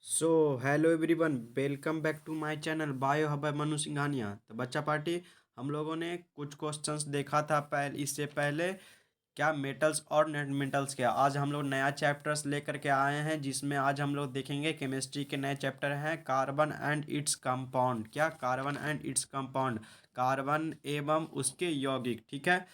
So hello everyone, welcome back to my channel bio hub Manu Singhania. तो बच्चा party, हम लोगों ने कुछ क्वेश्चंस देखा था इससे पहले क्या मेटल्स और नॉन मेटल्स के। आज हम लोग नया चैप्टर्स लेकर के आए हैं, जिसमें आज हम लोग देखेंगे केमिस्ट्री के नए चैप्टर हैं कार्बन एंड इट्स कंपाउंड। क्या? Carbon and its compound, carbon एवं उसके यौगिक। ठीक है।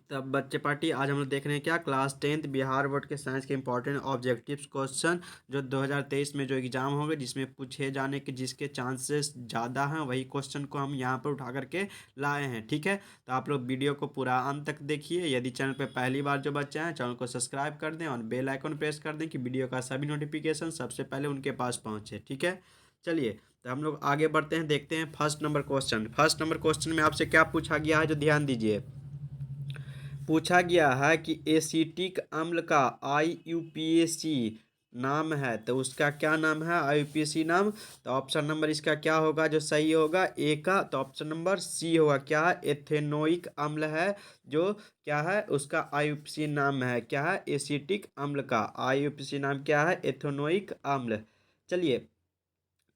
तब बच्चे पार्टी, आज हम लोग देख रहे हैं क्या, क्लास 10th बिहार बोर्ड के साइंस के इंपॉर्टेंट ऑब्जेक्टिव्स क्वेश्चन जो 2023 में जो एग्जाम होंगे, जिसमें पूछे जाने के जिसके चांसेस ज़्यादा हैं, वही क्वेश्चन को हम यहाँ पर उठा करके लाए हैं। ठीक है। तो आप लोग वीडियो को पूरा अंत तक देखिए। यदि चैनल पर पहली बार जो बच्चे हैं, चैनल को सब्सक्राइब कर दें और बेल आइकन प्रेस कर दें कि वीडियो का सभी नोटिफिकेशन सबसे पहले उनके पास पहुँचे। ठीक है। चलिए, तो हम लोग आगे बढ़ते हैं, देखते हैं first number question. First number question में आपसे क्या पूछा गया है, जो ध्यान दीजिए। पूछा गया है कि एसिटिक अम्ल का आईयूपीएसी नाम है, तो उसका क्या नाम है आईयूपीएसी नाम। तो ऑप्शन नंबर इसका क्या होगा जो सही होगा, ए का, तो ऑप्शन नंबर सी होगा। क्या है? एथेनोइक अम्ल है जो क्या है उसका आईयूपीएसी नाम है। क्या है? एसिटिक अम्ल का आईयूपीएसी नाम क्या है? एथेनोइक अम्ल। चलिए,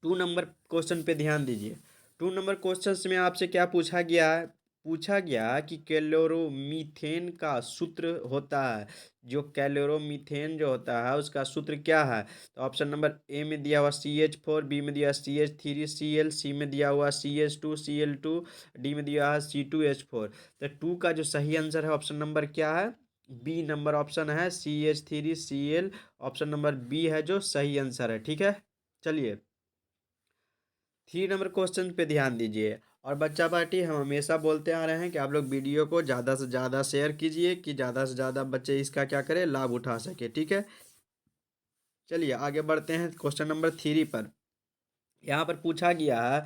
2 नंबर क्वेश्चन पे ध्यान दीजिए। 2 नंबर क्वेश्चन में आपसे क्या पूछा गया है? पूछा गया कि कैलोरोमीथेन का सूत्र होता है, जो कैलोरोमीथेन जो होता है उसका सूत्र क्या है। तो ऑप्शन नंबर ए में दिया हुआ CH4, बी में दिया CH3Cl, सी में दिया हुआ CH2Cl2, डी में दिया है C2H4। तो 2 का जो सही आंसर है ऑप्शन नंबर क्या है? बी नंबर ऑप्शन है CH3Cl। ऑप्शन नंबर बी है जो सही आंसर है। ठीक है। चलिए, 3 नंबर क्वेश्चन पे ध्यान दीजिए। और बच्चा पार्टी, हम हमेशा बोलते आ रहे हैं कि आप लोग वीडियो को ज़्यादा से ज़्यादा शेयर कीजिए कि ज़्यादा से ज़्यादा बच्चे इसका क्या करें, लाभ उठा सके। ठीक है। चलिए आगे बढ़ते हैं क्वेश्चन नंबर 3 पर। यहाँ पर पूछा गया है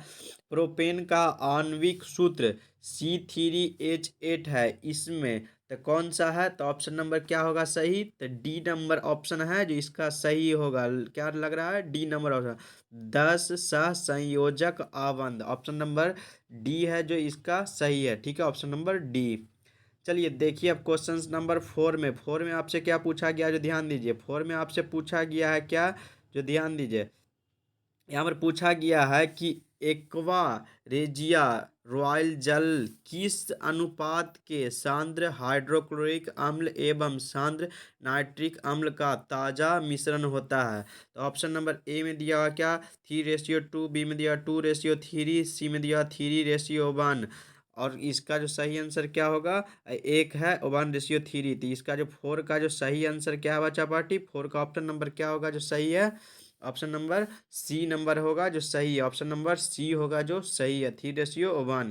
प्रोपेन का आणविक सूत्र C3H8 है, इसमें तो कौन सा है। तो ऑप्शन नंबर क्या होगा सही? तो डी नंबर ऑप्शन है जो इसका सही होगा। क्या लग रहा है? D number option. 10 सह संयोजक आबंध, ऑप्शन नंबर डी है जो इसका सही है। ठीक है, ऑप्शन नंबर डी। चलिए देखिए, अब क्वेश्चन नंबर 4 में आपसे क्या पूछा गया जो ध्यान दीजिए। 4 में आपसे पूछा गया है क्या, जो ध्यान दीजिए। यहाँ पर पूछा गया है कि एक्वा रेजिया रॉयल जल किस अनुपात के सांद्र हाइड्रोक्लोरिक अम्ल एवं सांद्र नाइट्रिक अम्ल का ताज़ा मिश्रण होता है। तो ऑप्शन नंबर ए में दिया हुआ क्या, 3:2, बी में दिया 2:3, सी में दिया 3:1। और इसका जो सही आंसर क्या होगा, एक है 1:3। तो इसका जो 4 का जो सही आंसर क्या है बच्चा पार्टी, 4 का ऑप्शन नंबर क्या होगा जो सही है? ऑप्शन नंबर सी नंबर होगा जो सही है। ऑप्शन नंबर सी होगा जो सही है, 3:1।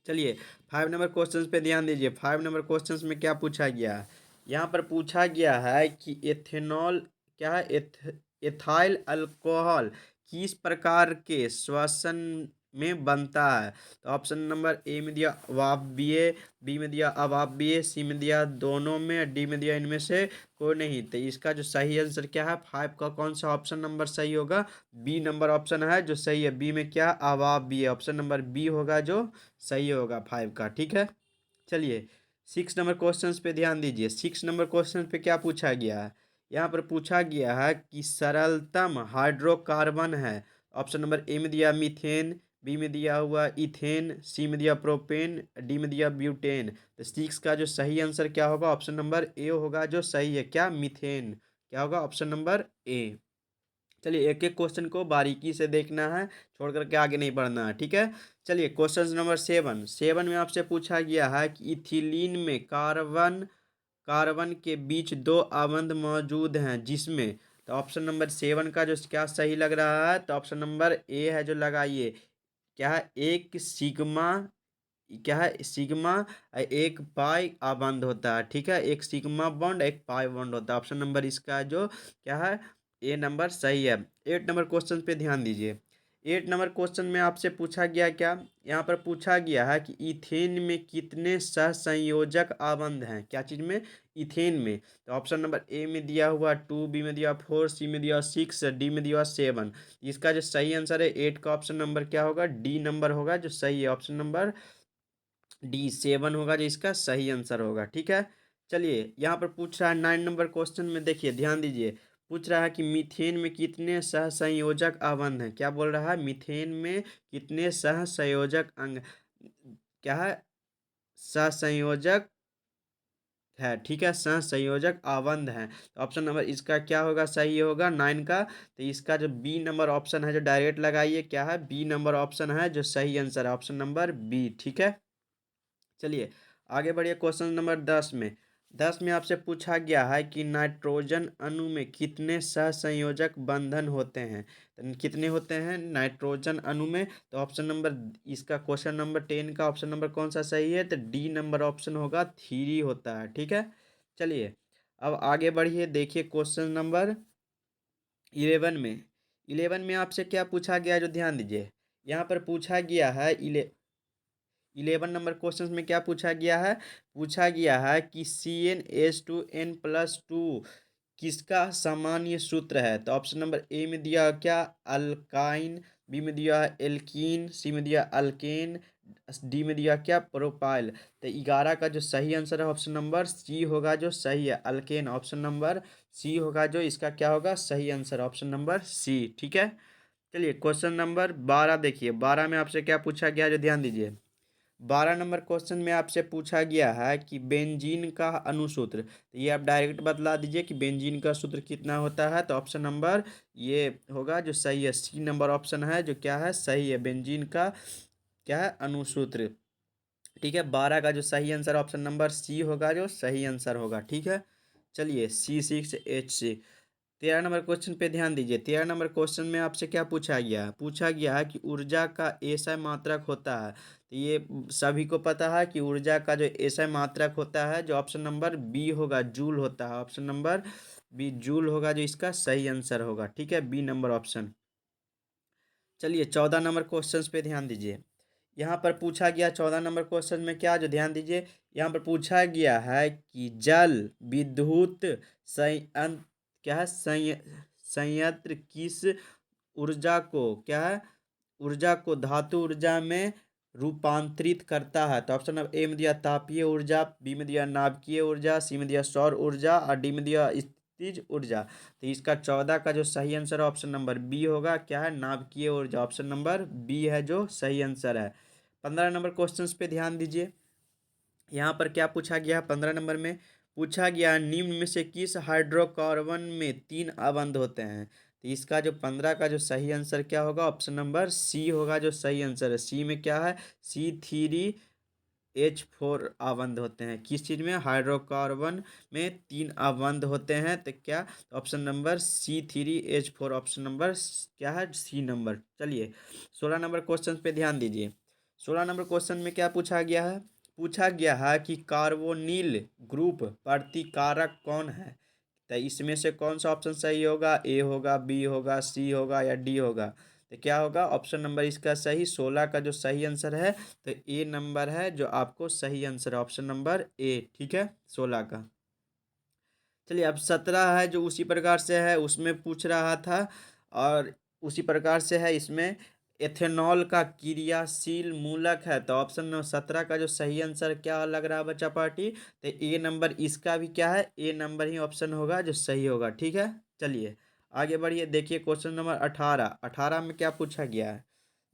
चलिए, 5 नंबर क्वेश्चन पे ध्यान दीजिए। 5 नंबर क्वेश्चन में क्या पूछा गया है? यहाँ पर पूछा गया है कि एथेनॉल क्या है, एथाइल अल्कोहल किस प्रकार के श्वसन में बनता है। तो ऑप्शन नंबर ए में दिया अवापीय, बी में दिया अवापीय, सी में दिया दोनों में, डी में दिया इनमें से कोई नहीं। तो इसका जो सही आंसर क्या है, 5 का कौन सा ऑप्शन नंबर सही होगा? बी नंबर ऑप्शन है जो सही है। बी में क्या, अवापीय, ऑप्शन नंबर बी होगा जो सही होगा 5 का। ठीक है। चलिए, 6 नंबर क्वेश्चन पे ध्यान दीजिए। 6 नंबर क्वेश्चन पे क्या पूछा गया है? यहाँ पर पूछा गया है कि सरलतम हाइड्रोकार्बन है। ऑप्शन नंबर ए में दिया मीथेन, बी में दिया हुआ इथेन, सी में दिया प्रोपेन, डी में दिया ब्यूटेन। तो 6 का जो सही आंसर क्या होगा, ऑप्शन नंबर ए होगा जो सही है। क्या? मीथेन। क्या होगा? Option number A. चलिए, एक एक क्वेश्चन को बारीकी से देखना है, छोड़ करके आगे नहीं बढ़ना है। ठीक है। चलिए, क्वेश्चन नंबर 7 में आपसे पूछा गया है कि इथिलीन में कार्बन कार्बन के बीच 2 बंध मौजूद हैं, जिसमें। तो ऑप्शन नंबर 7 का जो क्या सही लग रहा है, तो ऑप्शन नंबर ए है जो लगाइए। क्या है? एक सिग्मा, क्या है सिग्मा, एक पाई आबंध होता है। ठीक है, एक सिग्मा बॉन्ड एक पाई बॉन्ड होता है। ऑप्शन नंबर इसका जो क्या है, ए नंबर सही है। 8 नंबर क्वेश्चन पे ध्यान दीजिए। 8 नंबर क्वेश्चन में आपसे पूछा गया क्या, यहाँ पर पूछा गया है कि इथेन में कितने सहसंयोजक आबंध हैं। क्या चीज़ में? इथेन में। तो ऑप्शन नंबर ए में दिया हुआ 2, बी में दिया 4, सी में दिया 6, डी में दिया 7। इसका जो सही आंसर है 8 का ऑप्शन नंबर क्या होगा, डी नंबर होगा जो सही है। ऑप्शन नंबर डी 7 होगा जो इसका सही आंसर होगा। ठीक है। चलिए, यहाँ पर पूछ रहा है 9 नंबर क्वेश्चन में, देखिए ध्यान दीजिए। पूछ रहा है कि मीथेन में कितने सहसंयोजक अवंध हैं। क्या बोल रहा है, मीथेन में कितने सहसंयोजक अंग, क्या है, सहसंयोजक है, ठीक है, सहसंयोजक अवंध है। तो ऑप्शन नंबर इसका क्या होगा, सही होगा 9 का। तो इसका जो बी नंबर ऑप्शन है जो डायरेक्ट लगाइए, क्या है, बी नंबर ऑप्शन है जो सही आंसर है, ऑप्शन नंबर बी, ठीक है। चलिए आगे बढ़िए क्वेश्चन नंबर 10 में। 10 में आपसे पूछा गया है कि नाइट्रोजन अणु में कितने सहसंयोजक बंधन होते हैं। तो कितने होते हैं नाइट्रोजन अणु में, तो ऑप्शन नंबर, इसका क्वेश्चन नंबर 10 का ऑप्शन नंबर कौन सा सही है, तो डी नंबर ऑप्शन होगा 3 होता है, ठीक है। चलिए अब आगे बढ़िए, देखिए क्वेश्चन नंबर 11 में। 11 में आपसे क्या पूछा गया जो ध्यान दीजिए, यहाँ पर पूछा गया है 11 नंबर क्वेश्चन में क्या पूछा गया है, पूछा गया है कि CnH2n+2 किसका सामान्य सूत्र है। तो ऑप्शन नंबर ए में दिया क्या, अल्काइन, बी में दिया है एल्कीन, सी में दिया अल्केन, डी में दिया क्या, प्रोपाइल। तो 11 का जो सही आंसर है ऑप्शन नंबर सी होगा जो सही है, अल्केन, ऑप्शन नंबर सी होगा जो इसका क्या होगा सही आंसर, ऑप्शन नंबर सी, ठीक है। चलिए क्वेश्चन नंबर 12 देखिए, 12 में आपसे क्या पूछा गया जो ध्यान दीजिए। 12 नंबर क्वेश्चन में आपसे पूछा गया है कि बेंजीन का अनुसूत्र, तो ये आप डायरेक्ट बतला दीजिए कि बेंजीन का सूत्र कितना होता है। तो ऑप्शन नंबर ये होगा जो सही है, सी नंबर ऑप्शन है जो क्या है सही है, बेंजीन का क्या है अनुसूत्र, ठीक है। 12 का जो सही आंसर ऑप्शन नंबर सी होगा जो सही आंसर होगा, ठीक है। चलिए C6H6। 13 नंबर क्वेश्चन पे ध्यान दीजिए। 13 नंबर क्वेश्चन में आपसे क्या पूछा गया है, पूछा गया है कि ऊर्जा का एसआई मात्रक होता है। तो ये सभी को पता है कि ऊर्जा का जो एसआई मात्रक होता है जो ऑप्शन नंबर बी होगा, जूल होता है, ऑप्शन नंबर बी जूल होगा जो इसका सही आंसर होगा, ठीक है, बी नंबर ऑप्शन। चलिए 14 नंबर क्वेश्चन पे ध्यान दीजिए। यहाँ पर पूछा गया 14 नंबर क्वेश्चन में क्या, जो ध्यान दीजिए, यहाँ पर पूछा गया है कि जल विद्युत संयंत्र, क्या है, संयंत्र किस ऊर्जा को, क्या है, ऊर्जा को धातु ऊर्जा में रूपांतरित करता है। तो ऑप्शन नंबर ए में दिया तापीय ऊर्जा, बी में दिया नाभिकीय ऊर्जा, सी में दिया सौर ऊर्जा और डी में दिया स्थितिज ऊर्जा। तो इसका 14 का जो सही आंसर है ऑप्शन नंबर बी होगा, क्या है, नाभिकीय ऊर्जा, ऑप्शन नंबर बी है जो सही आंसर है। 15 नंबर क्वेश्चन पे ध्यान दीजिए। यहाँ पर क्या पूछा गया है, 15 नंबर में पूछा गया निम्न में से किस हाइड्रोकार्बन में 3 अबंध होते हैं। तो इसका जो 15 का जो सही आंसर क्या होगा, ऑप्शन नंबर सी होगा जो सही आंसर है। सी में क्या है, C3H4 अबंध होते हैं, किस चीज़ में, हाइड्रोकार्बन में 3 अबंध होते हैं। तो क्या, option number C3H4, option number क्या है, सी नंबर। चलिए 16 नंबर क्वेश्चन पे ध्यान दीजिए। 16 नंबर क्वेश्चन में क्या पूछा गया है, पूछा गया है कि कार्बोनिल ग्रुप प्रतिकारक कौन है। तो इसमें से कौन सा ऑप्शन सही होगा, ए होगा, बी होगा, सी होगा या डी होगा। तो क्या होगा ऑप्शन नंबर इसका सही, 16 का जो सही आंसर है तो ए नंबर है जो आपको सही आंसर है, ऑप्शन नंबर ए, ठीक है, 16 का। चलिए अब 17 है जो उसी प्रकार से है, उसमें पूछ रहा था और उसी प्रकार से है इसमें, एथेनॉल का क्रियाशील मूलक है। तो ऑप्शन नंबर 17 का जो सही आंसर क्या लग रहा है बच्चा पार्टी, तो ए नंबर इसका भी क्या है, ए नंबर ही ऑप्शन होगा जो सही होगा, ठीक है। चलिए आगे बढ़िए, देखिए क्वेश्चन नंबर 18। 18 में क्या पूछा गया है,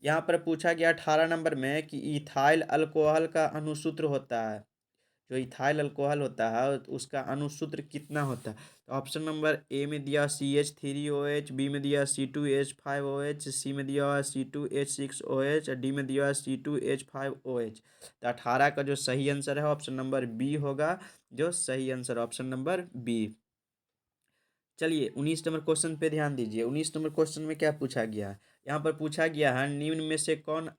यहाँ पर पूछा गया 18 नंबर में कि इथाइल अल्कोहल का अणुसूत्र होता है, जो इथाइल अल्कोहल होता है उसका अणुसूत्र कितना होता है। तो ऑप्शन नंबर ए में दिया CH3OH, बी में दिया C2H5OH, सी में दिया C2H6OH और डी में दिया C2H5OH। तो 18 का जो सही आंसर है ऑप्शन नंबर बी होगा जो सही आंसर, ऑप्शन नंबर बी। चलिए 19 नंबर क्वेश्चन पे ध्यान दीजिए। 19 नंबर क्वेश्चन में क्या पूछा गया है, यहाँ पर पूछा गया है निम्न में से कौन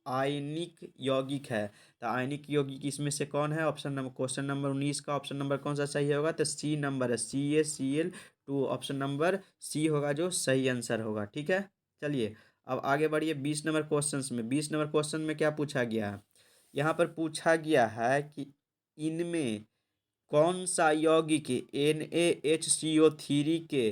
आयनिक यौगिक है। तो आयनिक यौगिक इसमें से कौन है, ऑप्शन नंबर, क्वेश्चन नंबर 19 का ऑप्शन नंबर कौन सा सही होगा, तो सी नंबर है, CaCl2, ऑप्शन नंबर सी होगा जो सही आंसर होगा, ठीक है। चलिए अब आगे बढ़िए 20 नंबर क्वेश्चन में। 20 नंबर क्वेश्चन में क्या पूछा गया है, यहाँ पर पूछा गया है कि इनमें कौन सा यौगिक NaHCO3 के,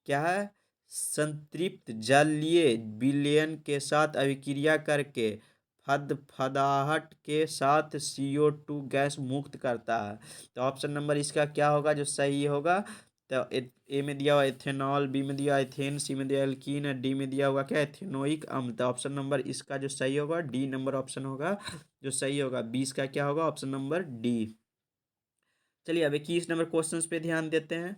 क्या है, संतृप्त जलीय विलयन के साथ अभिक्रिया करके फदफदाहट के साथ CO2 गैस मुक्त करता है। तो ऑप्शन नंबर इसका क्या होगा जो सही होगा, तो ए में दिया हुआ इथेनॉल, बी में दिया इथेन, सी में दिया एल्कीन, डी में दिया हुआ क्या इथेनोइक अम्ल। तो ऑप्शन नंबर इसका जो सही होगा डी नंबर ऑप्शन होगा जो सही होगा। 20 का क्या होगा ऑप्शन नंबर डी। चलिए अब 21 नंबर क्वेश्चन पे ध्यान देते हैं।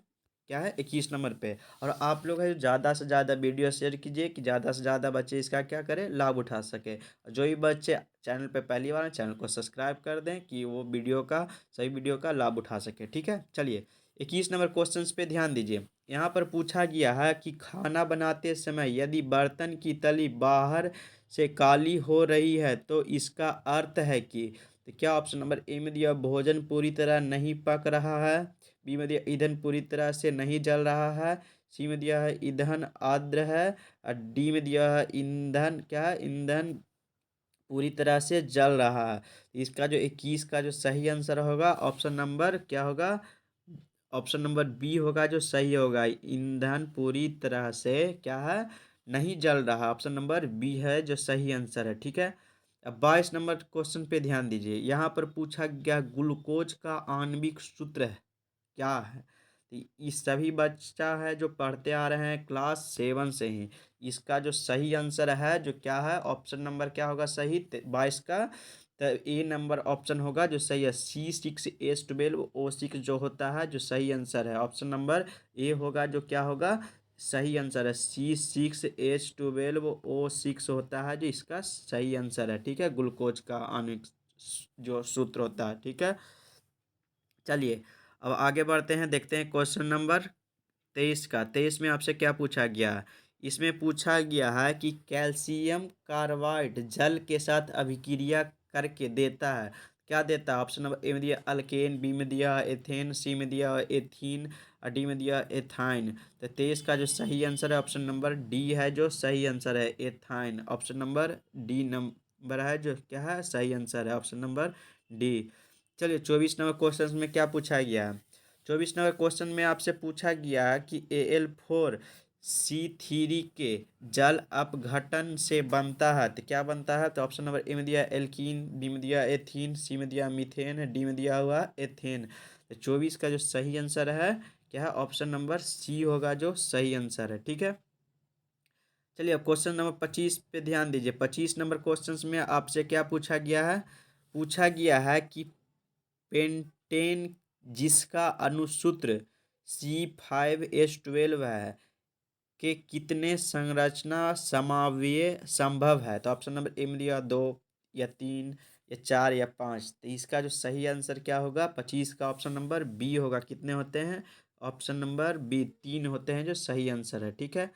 क्या है 21 नंबर पे। और आप लोग है ज़्यादा से ज़्यादा वीडियो शेयर कीजिए कि ज़्यादा से ज़्यादा बच्चे इसका क्या करें लाभ उठा सके। जो भी बच्चे चैनल पे पहली बार हैं चैनल को सब्सक्राइब कर दें कि वो वीडियो का सही वीडियो का लाभ उठा सके। ठीक है चलिए 21 नंबर क्वेश्चन पे ध्यान दीजिए। यहाँ पर पूछा गया है कि खाना बनाते समय यदि बर्तन की तली बाहर से काली हो रही है तो इसका अर्थ है कि। तो क्या ऑप्शन नंबर ए में दिया भोजन पूरी तरह नहीं पक रहा है, बी में दिया ईंधन पूरी तरह से नहीं जल रहा है, सी में दिया है ईंधन आर्द्र है, और डी में दिया है ईंधन क्या है ईंधन पूरी तरह से जल रहा है। इसका जो 21 का जो सही आंसर होगा ऑप्शन नंबर क्या होगा ऑप्शन नंबर बी होगा जो सही होगा। ईंधन पूरी तरह से क्या है नहीं जल रहा। ऑप्शन नंबर बी है जो सही आंसर है। ठीक है अब 22 नंबर क्वेश्चन पे ध्यान दीजिए। यहाँ पर पूछा गया ग्लूकोज का आणविक सूत्र है क्या है। तो इस सभी बच्चा है जो पढ़ते आ रहे हैं क्लास 7 से ही। इसका जो सही आंसर है जो क्या है ऑप्शन नंबर क्या होगा सही 22 का। तो ए नंबर ऑप्शन होगा जो सही है C6H12O6 जो होता है जो सही आंसर है। ऑप्शन नंबर ए होगा जो क्या होगा सही आंसर है C6H12O6 होता है जो इसका सही आंसर है। ठीक है ग्लूकोज का आणविक जो सूत्र होता है। ठीक है चलिए अब आगे बढ़ते हैं देखते हैं क्वेश्चन नंबर 23 का। 23 में आपसे क्या पूछा गया है। इसमें पूछा गया है कि कैल्शियम कार्बाइड जल के साथ अभिक्रिया करके देता है क्या देता है। ऑप्शन नंबर ए में दिया अल्केन, बी में दिया एथेन, सी में दिया एथीन और डी में दिया एथाइन। तो 23 का जो सही आंसर है ऑप्शन नंबर डी है जो सही आंसर है ethyne. Option number D number है जो क्या है सही आंसर है ऑप्शन नंबर डी। चलिए 24 नंबर क्वेश्चन में क्या पूछा गया है। 24 नंबर क्वेश्चन में आपसे पूछा गया है कि Al4C3 के जल अपघटन से बनता है तो क्या बनता है। तो ऑप्शन नंबर ए में दिया एल्कीन, बी में दिया एथीन, सी में दिया मीथेन, डी में दिया हुआ एथेन। तो 24 का जो सही आंसर है क्या है ऑप्शन नंबर सी होगा जो सही आंसर है। ठीक है चलिए अब क्वेश्चन नंबर 25 पे ध्यान दीजिए। 25 नंबर क्वेश्चन में आपसे क्या पूछा गया है। पूछा गया है कि पेंटेन जिसका अनुसूत्र C5H12 है के कितने संरचना समावयव संभव है। तो ऑप्शन नंबर ए में दिया 2 या 3 या 4 या 5। तो इसका जो सही आंसर क्या होगा 25 का ऑप्शन नंबर बी होगा। कितने होते हैं ऑप्शन नंबर बी 3 होते हैं जो सही आंसर है। ठीक है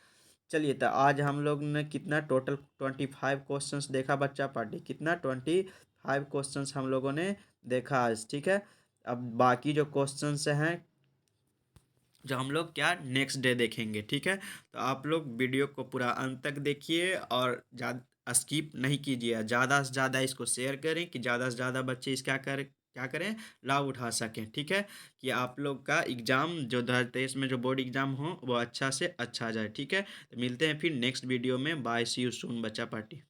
चलिए तो आज हम लोग ने कितना टोटल 25 क्वेश्चंस देखा बच्चा पार्टी कितना 25 क्वेश्चंस हम लोगों ने देखा आज। ठीक है अब बाकी जो क्वेश्चंस हैं जो हम लोग क्या नेक्स्ट डे देखेंगे। ठीक है तो आप लोग वीडियो को पूरा अंत तक देखिए और ज़्यादा स्किप नहीं कीजिए। ज़्यादा से ज़्यादा इसको शेयर करें कि ज़्यादा से ज़्यादा बच्चे इसका क्या करें लाभ उठा सकें। ठीक है कि आप लोग का एग्ज़ाम जो 2023 में जो बोर्ड एग्ज़ाम हो वो अच्छा से अच्छा जाए। ठीक है तो मिलते हैं फिर नेक्स्ट वीडियो में। बाय सी यू सून बच्चा पार्टी।